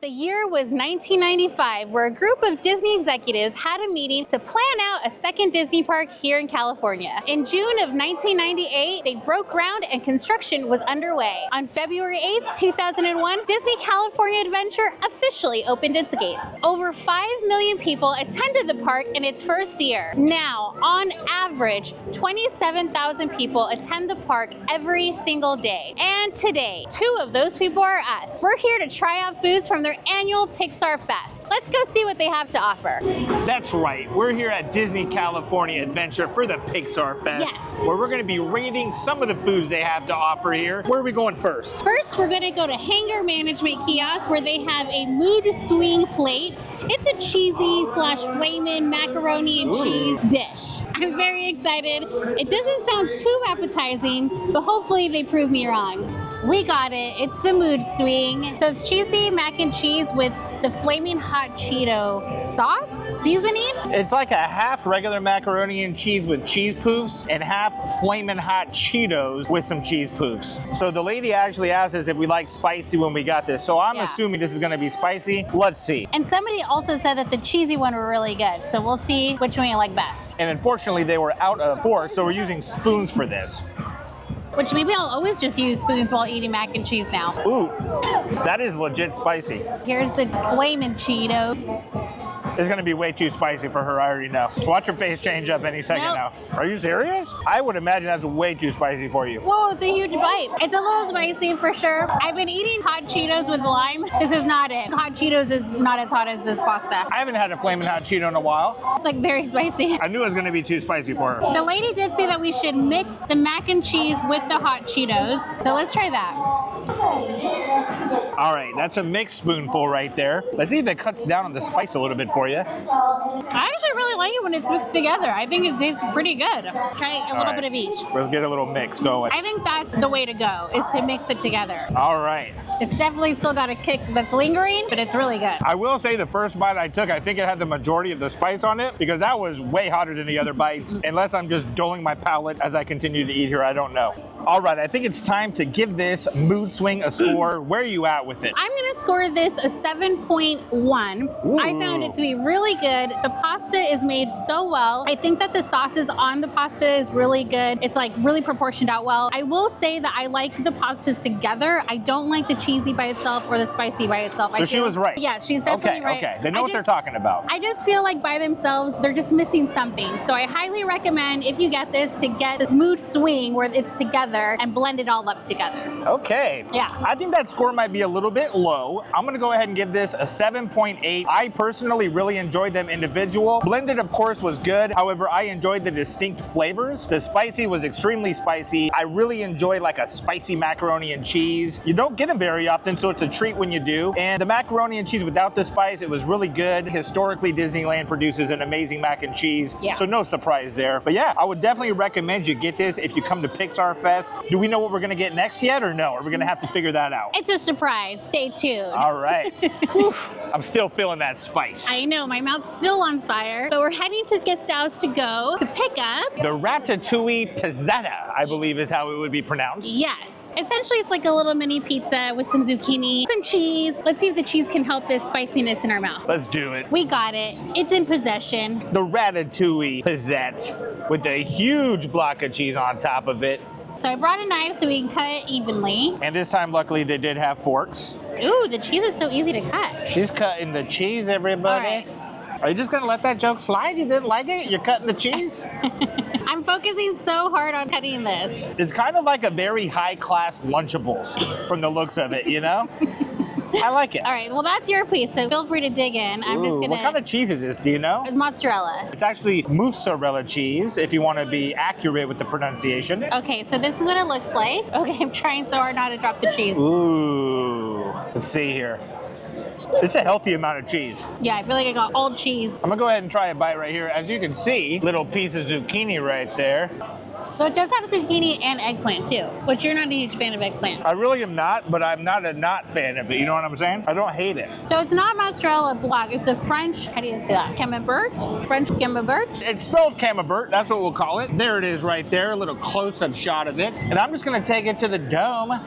The year was 1995, where a group of Disney executives had a meeting to plan out a second Disney park here in California. In June of 1998, they broke ground and construction was underway. On February 8th, 2001, Disney California Adventure officially opened its gates. Over 5 million people attended the park in its first year. Now, on average, 27,000 people attend the park every single day. And today, 2 of those people are us. We're here to try out foods from their annual Pixar Fest. Let's go see what they have to offer. That's right. We're here at Disney California Adventure for the Pixar Fest. Yes. Where we're going to be rating some of the foods they have to offer here. Where are we going first? First, we're going to go to Hangar Management Kiosk, where they have a mood swing plate. It's a cheesy / flamin' macaroni and cheese dish. I'm very excited. It doesn't sound too appetizing, but hopefully they prove me wrong. We got it. It's the mood swing. So it's cheesy mac and cheese with the flaming hot Cheeto sauce seasoning. It's like a half regular macaroni and cheese with cheese poofs and half flamin' hot Cheetos with some cheese poofs. So the lady actually asked us if we like spicy when we got this. So I'm assuming this is going to be spicy. Let's see. And somebody also said that the cheesy one were really good. So we'll see which one you like best. And unfortunately, they were out of forks, so we're using spoons for this. Which maybe I'll always just use spoons while eating mac and cheese now. Ooh, that is legit spicy. Here's the flamin' Cheeto. It's gonna be way too spicy for her, I already know. Watch her face change up any second now. Are you serious? I would imagine that's way too spicy for you. Whoa, it's a huge bite. It's a little spicy for sure. I've been eating hot Cheetos with lime. This is not it. Hot Cheetos is not as hot as this pasta. I haven't had a flaming hot Cheeto in a while. It's like very spicy. I knew it was gonna be too spicy for her. The lady did say that we should mix the mac and cheese with the hot Cheetos. So let's try that. All right, that's a mixed spoonful right there. Let's see if it cuts down on the spice a little bit for you. I actually really like it when it's mixed together. I think it tastes pretty good. Try a little bit of each. Let's get a little mix going. I think that's the way to go, is to mix it together. All right. It's definitely still got a kick that's lingering, but it's really good. I will say the first bite I took, I think it had the majority of the spice on it because that was way hotter than the other bites. Unless I'm just dulling my palate as I continue to eat here, I don't know. All right, I think it's time to give this mood swing a score. Where are you at with it? I'm gonna score this a 7.1. I found it to be really good. The pasta is made so well. I think that the sauces on the pasta is really good. It's like really proportioned out well. I will say that I like the pastas together. I don't like the cheesy by itself or the spicy by itself. So she was right. Yeah, she's definitely right. Okay, they know what they're talking about. I just feel like by themselves, they're just missing something. So I highly recommend, if you get this, to get the mood swing where it's together and blend it all up together. Okay. Yeah. I think that score might be a little bit low. I'm gonna go ahead and give this a 7.8. I personally really enjoyed them individual. Blended, of course, was good. However, I enjoyed the distinct flavors. The spicy was extremely spicy. I really enjoy like a spicy macaroni and cheese. You don't get them very often, so it's a treat when you do. And the macaroni and cheese without the spice, it was really good. Historically, Disneyland produces an amazing mac and cheese, so no surprise there. But yeah, I would definitely recommend you get this if you come to Pixar Fest. Do we know what we're gonna get next yet or no? Are we gonna have to figure that out? It's a surprise. Stay tuned. All right. I'm still feeling that spice. I know, my mouth's still on fire, but we're heading to Guest House to go to pick up the Ratatouille Pizzetta, I believe is how it would be pronounced. Yes. Essentially, it's like a little mini pizza with some zucchini, some cheese. Let's see if the cheese can help this spiciness in our mouth. Let's do it. We got it. It's in possession. The Ratatouille Pizzette with a huge block of cheese on top of it. So I brought a knife so we can cut it evenly. And this time, luckily, they did have forks. Ooh, the cheese is so easy to cut. She's cutting the cheese, everybody. All right. Are you just gonna let that joke slide? You didn't like it? You're cutting the cheese? I'm focusing so hard on cutting this. It's kind of like a very high-class Lunchables from the looks of it, you know? I like it. All right, well, that's your piece, so feel free to dig in. I'm just gonna... What kind of cheese is this, do you know? It's mozzarella. It's actually mozzarella cheese, if you want to be accurate with the pronunciation. Okay, so this is what it looks like. Okay, I'm trying so hard not to drop the cheese. Ooh. Let's see here. It's a healthy amount of cheese. Yeah, I feel like I got all cheese. I'm gonna go ahead and try a bite right here. As you can see, little piece of zucchini right there. So it does have zucchini and eggplant too, which you're not a huge fan of eggplant. I really am not, but I'm not a not fan of it. You know what I'm saying? I don't hate it. So it's not mozzarella block, it's a French, how do you say that? Camembert? French Camembert? It's spelled Camembert, that's what we'll call it. There it is right there, a little close-up shot of it. And I'm just gonna take it to the dome.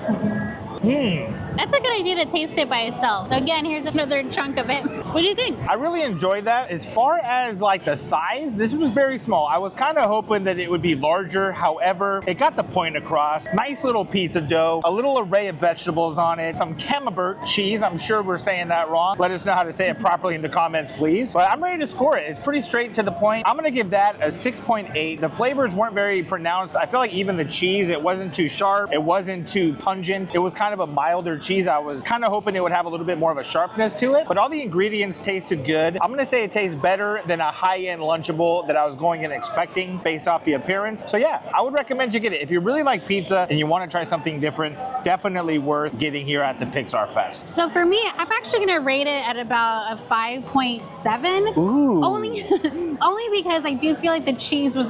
That's a good idea to taste it by itself. So again, here's another chunk of it. What do you think? I really enjoyed that. As far as like the size, this was very small. I was kind of hoping that it would be larger. However, it got the point across. Nice little pizza dough, a little array of vegetables on it, some camembert cheese. I'm sure we're saying that wrong. Let us know how to say it properly in the comments, please. But I'm ready to score it. It's pretty straight to the point. I'm gonna give that a 6.8. The flavors weren't very pronounced. I feel like even the cheese, it wasn't too sharp. It wasn't too pungent. It was kind of a milder cheese. I was kind of hoping it would have a little bit more of a sharpness to it, but all the ingredients tasted good. I'm gonna say it tastes better than a high-end Lunchable that I was going and expecting based off the appearance. So yeah, I would recommend you get it. If you really like pizza and you want to try something different, definitely worth getting here at the Pixar Fest. So for me, I'm actually gonna rate it at about a 5.7. Ooh. Only because I do feel like the cheese was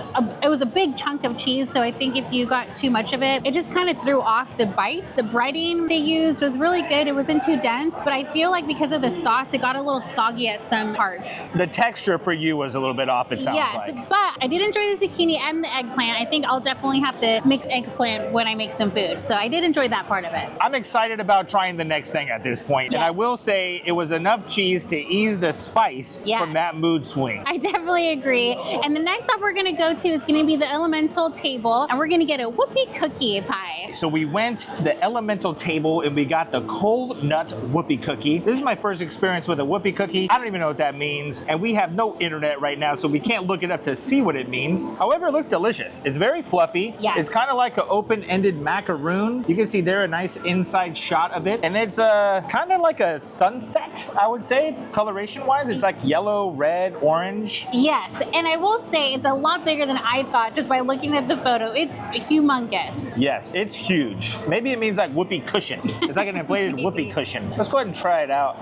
a big chunk of cheese, so I think if you got too much of it, it just kind of threw off the bites. The breading they used was really good. It wasn't too dense, but I feel like because of the sauce, it got a little soggy at some parts. The texture for you was a little bit off, it sounds like. Yes, but I did enjoy the zucchini and the eggplant. I think I'll definitely have to mix eggplant when I make some food, so I did enjoy that part of it. I'm excited about trying the next thing at this point, and I will say it was enough cheese to ease the spice from that mood swing. I definitely agree. And the next stop we're gonna go to is gonna be the Elemental table, and we're gonna get a whoopie cookie pie. So we went to the Elemental table and we got the cold nut whoopie cookie. This is my first experience with a whoopie cookie. I don't even know what that means, and we have no internet right now, so we can't look it up to see what it means. However, it looks delicious. It's very fluffy. Yes. It's kind of like an open-ended macaroon. You can see there a nice inside shot of it, and it's kind of like a sunset, I would say, coloration-wise. It's like yellow, red, orange. Yes, and I will say it's a lot bigger than I thought just by looking at the photo. It's humongous. Yes, it's huge. Maybe it means like whoopee cushion. It's like an inflated whoopee cushion. Let's go ahead and try it out.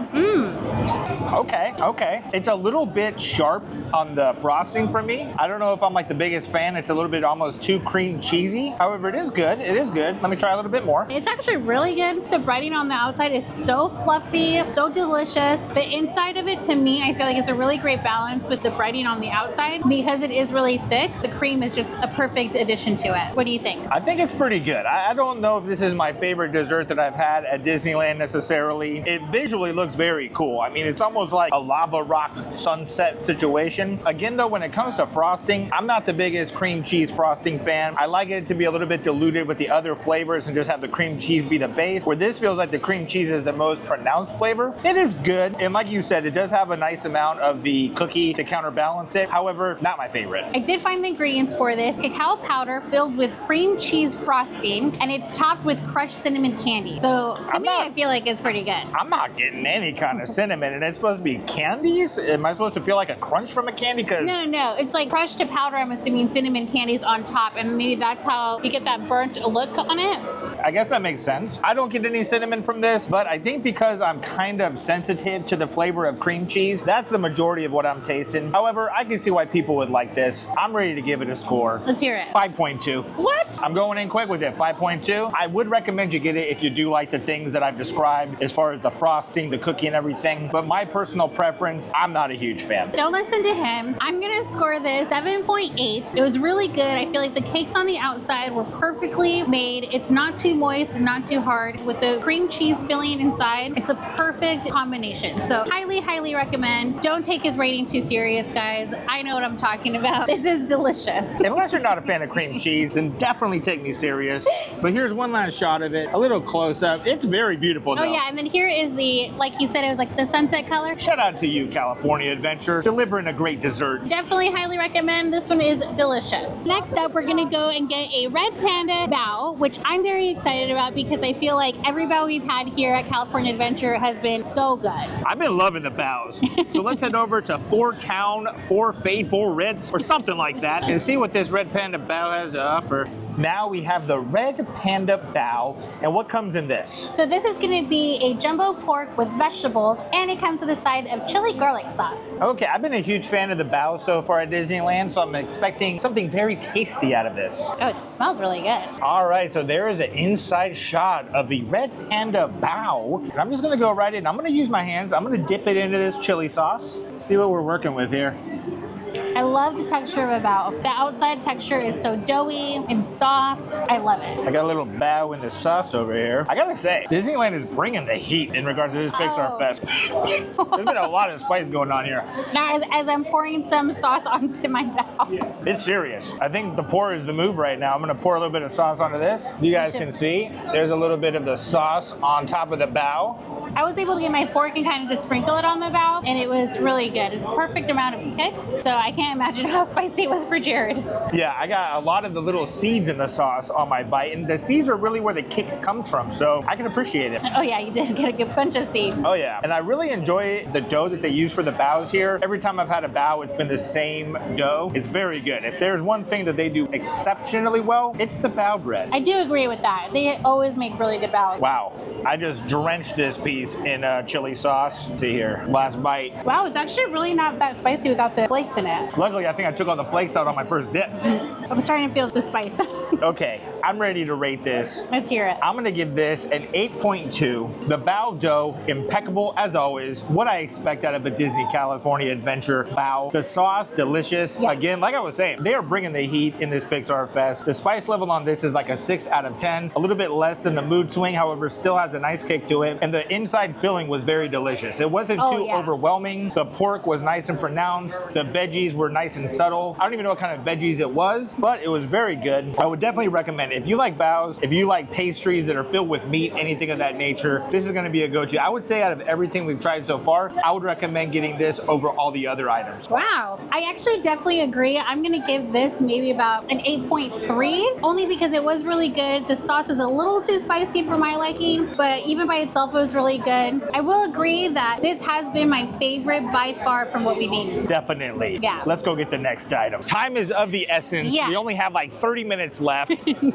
Okay. It's a little bit sharp on the frosting for me. I don't know if I'm like the biggest fan. It's a little bit almost too cream cheesy. However, it is good. It is good. Let me try a little bit more. It's actually really good. The breading on the outside is so fluffy, so delicious. The inside of it, to me, I feel like it's a really great balance with the breading on the outside because it is really thick. The cream is just a perfect addition to it. What do you think? I think it's pretty good. I don't know if this is my favorite dessert that I've had at Disneyland necessarily. It visually looks very cool. I mean, it's almost like a lava rock sunset situation. Again, though, when it comes to frosting, I'm not the biggest cream cheese frosting fan. I like it to be a little bit diluted with the other flavors and just have the cream cheese be the base, where this feels like the cream cheese is the most pronounced flavor. It is good, and like you said, it does have a nice amount of the cookie to counterbalance it. However, not my favorite. I did find the ingredients for this. Cacao powder filled with cream cheese frosting, and it's topped with crushed cinnamon candy. So to me, I feel like it's pretty good. I'm not getting any kind of cinnamon, and it's supposed to be candies? Am I supposed to feel like a crunch from a candy? No. It's like crushed to powder, I'm assuming cinnamon candies on top, and maybe that's how you get that burnt look on it. I guess that makes sense. I don't get any cinnamon from this, but I think because I'm kind of sensitive to the flavor of cream cheese, that's the majority of what I'm tasting. However, I can see why people would like this. I'm ready to give it a score. Let's hear it. 5.2. What? I'm going in quick with it. 5.2. I would recommend you get it if you do like the things that I've described as far as the frosting, the cookie, and everything. But my personal preference, I'm not a huge fan. Don't listen to him. I'm gonna score this 7.8. It was really good. I feel like the cakes on the outside were perfectly made. It's not too moist and not too hard. With the cream cheese filling inside, it's a perfect combination. So highly recommend. Don't take his rating too serious, guys. I know what I'm talking about. This is delicious. Unless you're not a fan of cream cheese, then definitely take me serious. But here's one last shot of it. A little close up. It's very beautiful though. Oh yeah, and then here is the, like you said, it was like the sunset color. Shout out to you, California Adventure, delivering a great dessert. Definitely highly recommend. This one is delicious. Next up, we're gonna go and get a Red Panda bao, which I'm very excited about because I feel like every bao we've had here at California Adventure has been so good. I've been loving the baos. So let's head over to 4 Town, 4 Faith, 4 Ritz, or something like that, and see what this Red Panda bao has to offer. Now we have the Red Panda bao, and what comes in this? So this is gonna be a jumbo pork with vegetables, and it comes with a side of chili garlic sauce. Okay, I've been a huge fan of the bao so far at Disneyland, so I'm expecting something very tasty out of this. Oh, it smells really good. All right, so there is an inside shot of the Red Panda bao, and I'm just gonna go right in. I'm gonna use my hands. I'm gonna dip it into this chili sauce. See what we're working with here. I love the texture of a bao. The outside texture is so doughy and soft. I love it. I got a little bao in the sauce over here. I gotta say, Disneyland is bringing the heat in regards to this Pixar Fest. There's been a lot of spice going on here. Now, as I'm pouring some sauce onto my bao. It's serious. I think the pour is the move right now. I'm gonna pour a little bit of sauce onto this. You guys can see, there's a little bit of the sauce on top of the bao. I was able to get my fork and kind of just sprinkle it on the bao, and it was really good. It's a perfect amount of kick, so I can't imagine how spicy it was for Jared. Yeah, I got a lot of the little seeds in the sauce on my bite, and the seeds are really where the kick comes from, so I can appreciate it. Oh yeah, you did get a good bunch of seeds. Oh yeah, and I really enjoy the dough that they use for the baos here. Every time I've had a bao, it's been the same dough. It's very good. If there's one thing that they do exceptionally well, it's the bao bread. I do agree with that. They always make really good baos. Wow, I just drenched this piece in chili sauce. See here, last bite. Wow, it's actually really not that spicy without the flakes in it. Luckily, I think I took all the flakes out on my first dip. I'm starting to feel the spice. Okay, I'm ready to rate this. Let's hear it. I'm gonna give this an 8.2. The bao dough, impeccable as always. What I expect out of the Disney California Adventure bao. The sauce, delicious. Yes. Again, like I was saying, they are bringing the heat in this Pixar Fest. The spice level on this is like a 6 out of 10. A little bit less than the mood swing, however, still has a nice kick to it. And the inside filling was very delicious. It wasn't too overwhelming. The pork was nice and pronounced. The veggies were nice and subtle. I don't even know what kind of veggies it was, but it was very good. I would definitely recommend it. If you like baos, if you like pastries that are filled with meat, anything of that nature, this is gonna be a go-to. I would say out of everything we've tried so far, I would recommend getting this over all the other items. Wow, I actually definitely agree. I'm gonna give this maybe about an 8.3, only because it was really good. The sauce was a little too spicy for my liking, but even by itself it was really good. I will agree that this has been my favorite by far from what we've eaten. Definitely. Yeah. Let's go get the next item. Time is of the essence. Yes. We only have like 30 minutes left.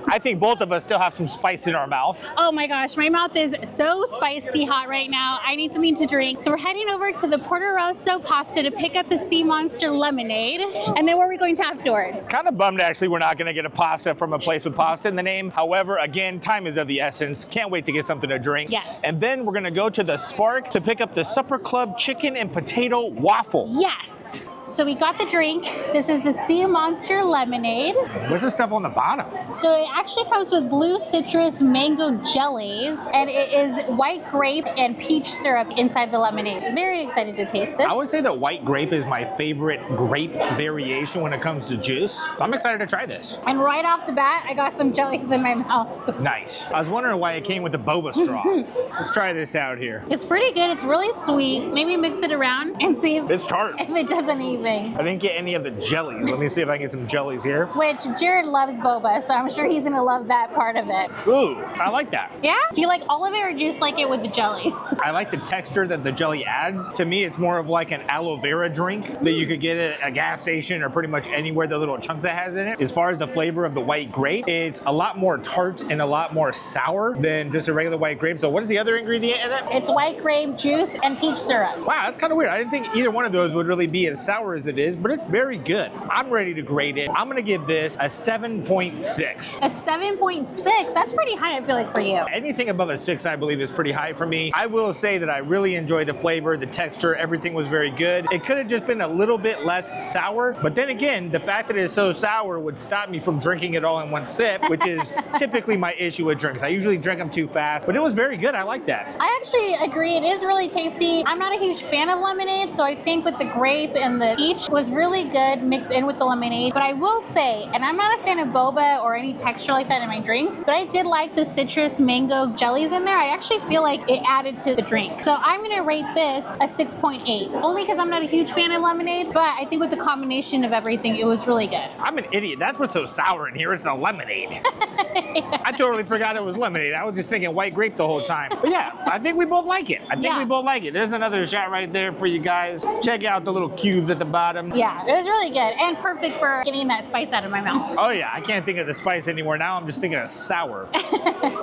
I think both of us still have some spice in our mouth. Oh my gosh, my mouth is so spicy hot right now. I need something to drink. So we're heading over to the Porto Rosso Pasta to pick up the Sea Monster lemonade. And then where are we going to afterwards? Kind of bummed actually we're not going to get a pasta from a place with pasta in the name. However, again, time is of the essence. Can't wait to get something to drink. Yes. And then we're going to go to the Spark to pick up the Supper Club chicken and potato waffle. Yes. So we got the drink. This is the Sea Monster lemonade. What's the stuff on the bottom? So it actually comes with blue citrus mango jellies, and it is white grape and peach syrup inside the lemonade. Very excited to taste this. I would say that white grape is my favorite grape variation when it comes to juice. So I'm excited to try this. And right off the bat, I got some jellies in my mouth. Nice. I was wondering why it came with a boba straw. Let's try this out here. It's pretty good. It's really sweet. Maybe mix it around and see if, It's tart. if it does anything. I didn't get any of the jellies. Let me see if I can get some jellies here. Which Jared loves boba, so I'm sure he's gonna love that part of it. Ooh, I like that. Yeah? Do you like all of it or do you just like it with the jellies? I like the texture that the jelly adds. To me, it's more of like an aloe vera drink that you could get at a gas station or pretty much anywhere the little chunks it has in it. As far as the flavor of the white grape, it's a lot more tart and a lot more sour than just a regular white grape. So what is the other ingredient in it? It's white grape juice and peach syrup. Wow, that's kind of weird. I didn't think either one of those would really be as sour as it is, but it's very good. I'm ready to grade it. I'm gonna give this a 7.6. A 7.6? That's pretty high, I feel like, for you. Anything above a 6, I believe, is pretty high for me. I will say that I really enjoyed the flavor, the texture, everything was very good. It could have just been a little bit less sour, but then again, the fact that it's so sour would stop me from drinking it all in one sip, which is typically my issue with drinks. I usually drink them too fast, but it was very good. I like that. I actually agree. It is really tasty. I'm not a huge fan of lemonade, so I think with the grape and the peach was really good mixed in with the lemonade. But I will say, and I'm not a fan of boba or any texture like that in my drinks, but I did like the citrus mango jellies in there. I actually feel like it added to the drink. So I'm gonna rate this a 6.8, only because I'm not a huge fan of lemonade, but I think with the combination of everything, it was really good. I'm an idiot. That's what's so sour in here. It's a lemonade. I totally forgot it was lemonade. I was just thinking white grape the whole time. But yeah, I think we both like it. We both like it. There's another shot right there for you guys. Check out the little cubes at the bottom. Yeah, it was really good and perfect for getting that spice out of my mouth. Oh yeah, I can't think of the spice anymore. Now I'm just thinking of sour.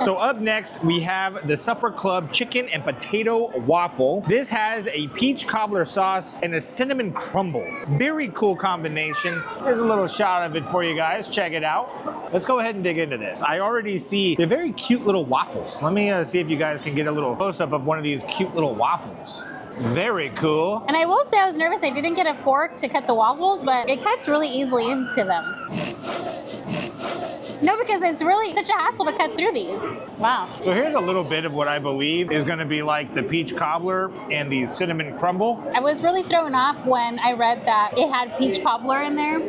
So up next, we have the Supper Club chicken and potato waffle. This has a peach cobbler sauce and a cinnamon crumble. Very cool combination. Here's a little shot of it for you guys. Check it out. Let's go ahead and dig into this. I already see they're very cute little waffles. Let me see if you guys can get a little close-up of one of these cute little waffles. Very cool. And I will say I was nervous. I didn't get a fork to cut the waffles, but it cuts really easily into them. No, because it's really such a hassle to cut through these. Wow. So here's a little bit of what I believe is going to be like the peach cobbler and the cinnamon crumble. I was really thrown off when I read that it had peach cobbler in there.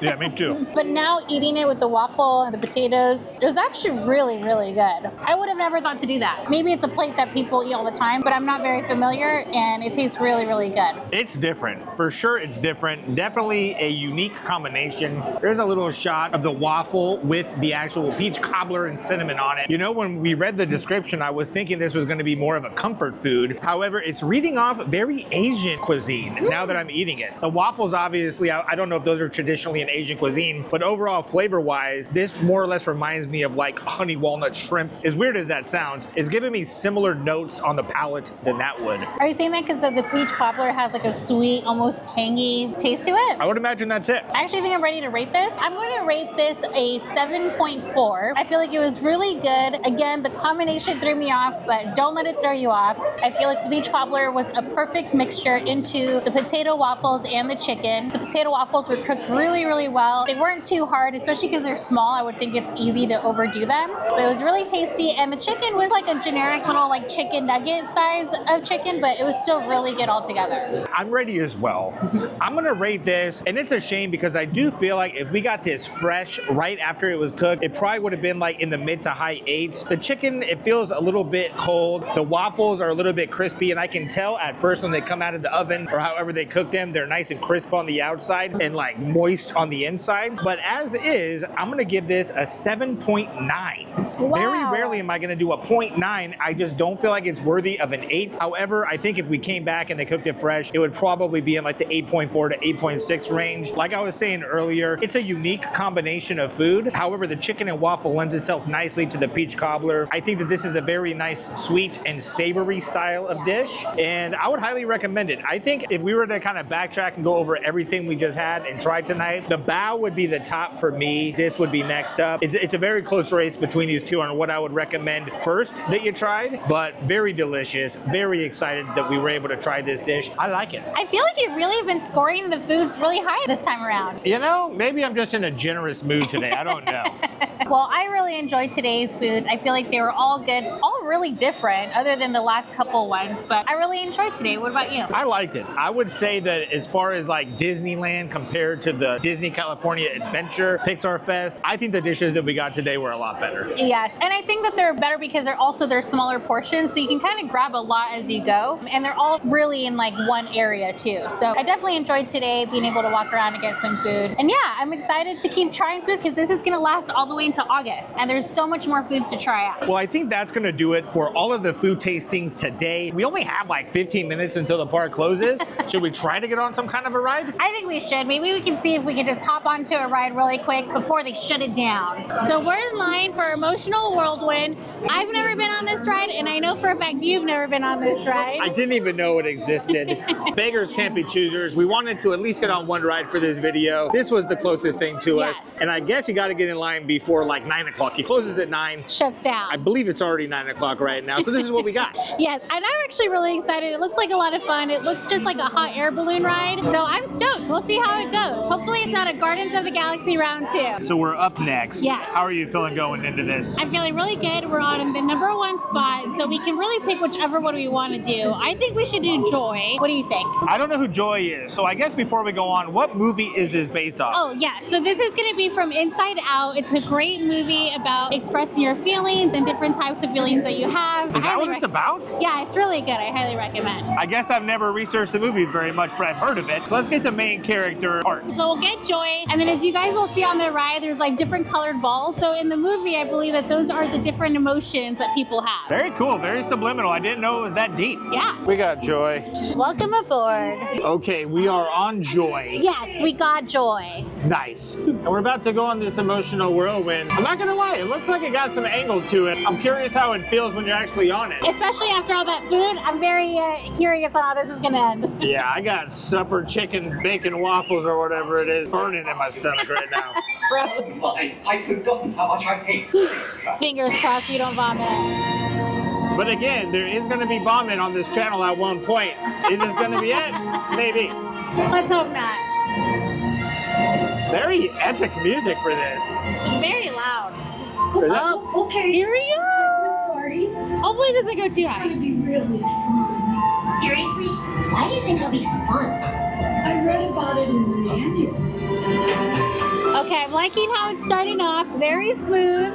Yeah, me too. But now eating it with the waffle and the potatoes, it was actually really, really good. I would have never thought to do that. Maybe it's a plate that people eat all the time, but I'm not very familiar, and it tastes really, really good. It's different. For sure, it's different. Definitely a unique combination. There's a little shot of the waffle with the actual peach cobbler and cinnamon on it. You know, when we read the description, I was thinking this was going to be more of a comfort food. However, it's reading off very Asian cuisine now that I'm eating it. The waffles, obviously, I don't know if those are traditionally an Asian cuisine, but overall flavor-wise, this more or less reminds me of like honey walnut shrimp. As weird as that sounds, it's giving me similar notes on the palate than that would. Are you saying that because the peach cobbler has like a sweet, almost tangy taste to it? I would imagine that's it. I actually think I'm ready to rate this. I'm going to rate this a 7.4. I feel like it was really good. Again, the combination threw me off, but don't let it throw you off. I feel like the peach cobbler was a perfect mixture into the potato waffles and the chicken. The potato waffles were cooked really, really well. They weren't too hard, especially because they're small. I would think it's easy to overdo them, but it was really tasty. And the chicken was like a generic little like chicken nugget size of chicken, but it was still really good altogether. I'm ready as well. I'm gonna rate this, and it's a shame because I do feel like if we got this fresh right after it was cooked, it probably would have been like in the mid to high 8s. The chicken, it feels a little bit cold. The waffles are a little bit crispy, and I can tell at first when they come out of the oven or however they cook them, they're nice and crisp on the outside and like moist on the inside. But as is, I'm gonna give this a 7.9. Wow. Very rarely am I gonna do a 0.9. I just don't feel like it's worthy of an 8. However, I think if we came back and they cooked it fresh, it would probably be in like the 8.4 to 8.6 range. Like I was saying earlier, it's a unique combination of food. However, the chicken and waffle lends itself nicely to the peach cobbler. I think that this is a very nice sweet and savory style of dish, and I would highly recommend it. I think if we were to kind of backtrack and go over everything we just had and tried tonight, the bao would be the top for me. This would be next up. It's a very close race between these two on what I would recommend first that you tried, but very delicious. Very excited that we were able to try this dish. I like it. I feel like you've really been scoring the foods really high this time around. You know, maybe I'm just in a generous mood today. I don't know. Well, I really enjoyed today's foods. I feel like they were all good, all really different other than the last couple ones, but I really enjoyed today. What about you? I liked it. I would say that as far as like Disneyland compared to the Disney California Adventure Pixar Fest, I think the dishes that we got today were a lot better. Yes, and I think that they're better because they're smaller portions, so you can kind of grab a lot as you go, and they're all really in like one area too. So I definitely enjoyed today being able to walk around and get some food. And yeah, I'm excited to keep trying food because this is going to last all the way into August, and there's so much more foods to try out. Well, I think that's going to do it for all of the food tastings today. We only have like 15 minutes until the park closes. Should we try to get on some kind of a ride? I think we should. Maybe we can see if we can just hop onto a ride really quick before they shut it down. So we're in line for Emotional Whirlwind. I've never been on this ride, and I know for a fact you've never been on this ride. I didn't even know it existed. Beggars can't be choosers. We wanted to at least get on one ride for this video. This was the closest thing to us. And I guess you got to get in line before like 9 o'clock. He closes at 9. Shuts down. I believe it's already 9 o'clock right now. So this is what we got. Yes, and I'm actually really excited. It looks like a lot of fun. It looks just like a hot air balloon ride. So I'm stoked. We'll see how it goes. Hopefully it's not a Guardians of the Galaxy round 2. So we're up next. Yes. How are you feeling going into this? I'm feeling really good. We're on the #1 spot, so we can really pick whichever one we want to do. I think we should do Joy. What do you think? I don't know who Joy is, so I guess before we go on, what movie is this based off? Oh yeah, so this is going to be from Inside Out. It's a great movie about expressing your feelings and different types of feelings that you have. Is that what it's about? Yeah, it's really good. I highly recommend. I guess I've never researched the movie very much, but I've heard of it. So let's get the main character art. So we'll get Joy, and then as you guys will see on the ride, there's like different colored balls. So in the movie, I believe that those are the different emotions that people have. Very cool, very subliminal. I didn't know it was that deep. Yeah. We got Joy. Welcome aboard. Okay, we are on Joy. Yes, we got Joy. Nice. And we're about to go on this emotional whirlwind. I'm not gonna lie, it looks like it got some angle to it. I'm curious how it feels when you're actually on it. Especially after all that food, I'm very curious on how this is gonna end. Yeah, I got supper chicken bacon waffles or whatever it is burning in my stomach right now. Gross. I'd forgotten how much I hate space travel. Fingers crossed you don't vomit. But again, there is going to be vomit on this channel at one point. Is this going to be it? Maybe. Let's hope not. Very epic music for this. Very loud. Oh, okay. Here we go. We're starting. Hopefully it doesn't go too It's high. gonna be really fun. Seriously? Why do you think it'll be fun? I read about it in the manual. Okay, I'm liking how it's starting off. Very smooth.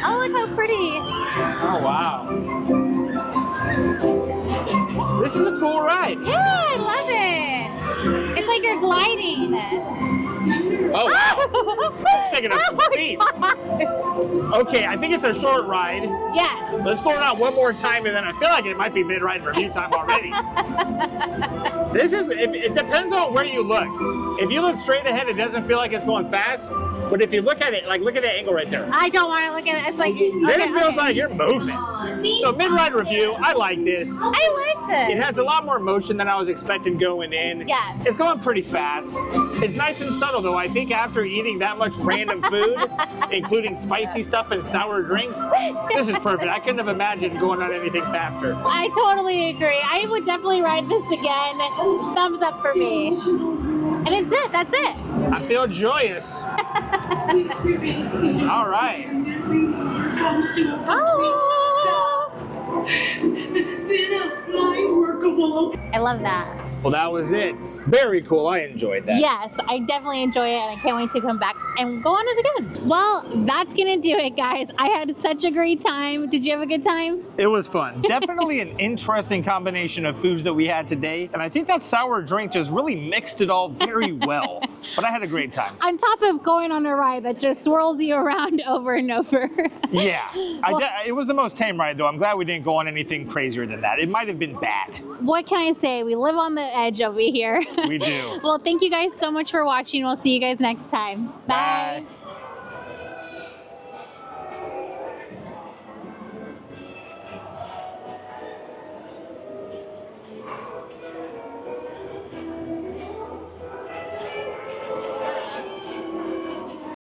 Oh, look how pretty. Oh, wow. This is a cool ride. Yeah, I love it. It's like you're gliding. Oh, wow. That's picking up some speed. Okay, I think it's a short ride. Yes. Let's go around one more time, and then I feel like it might be mid-ride review time already. This is, it depends on where you look. If you look straight ahead, it doesn't feel like it's going fast. But if you look at it, like look at that angle right there. I don't want to look at it. It's like, Then it feels like you're moving. So mid-ride review, I like this. I like It this. has a lot more motion than I was expecting going in. Yes. It's going pretty fast. It's nice and subtle though. I think after eating that much random food, including spicy stuff and sour drinks, this is perfect. I couldn't have imagined going on anything faster. I totally agree. I would definitely ride this again. Thumbs up for me. And it's it. That's it. I feel joyous. We experience it. All right. And every word comes to a complete stop. Then a mind workable. I love that. Well, that was it. Very cool. I enjoyed that. Yes, I definitely enjoy it, and I can't wait to come back and go on it again. Well, that's gonna do it, guys. I had such a great time. Did you have a good time? It was fun. Definitely an interesting combination of foods that we had today. And I think that sour drink just really mixed it all very well. But I had a great time. On top of going on a ride that just swirls you around over and over. Yeah. It was the most tame ride, though. I'm glad we didn't go on anything crazier than that. It might have been bad. What can I say? We live on the edge over here. We do. Well, thank you guys so much for watching. We'll see you guys next time. Bye. Bye.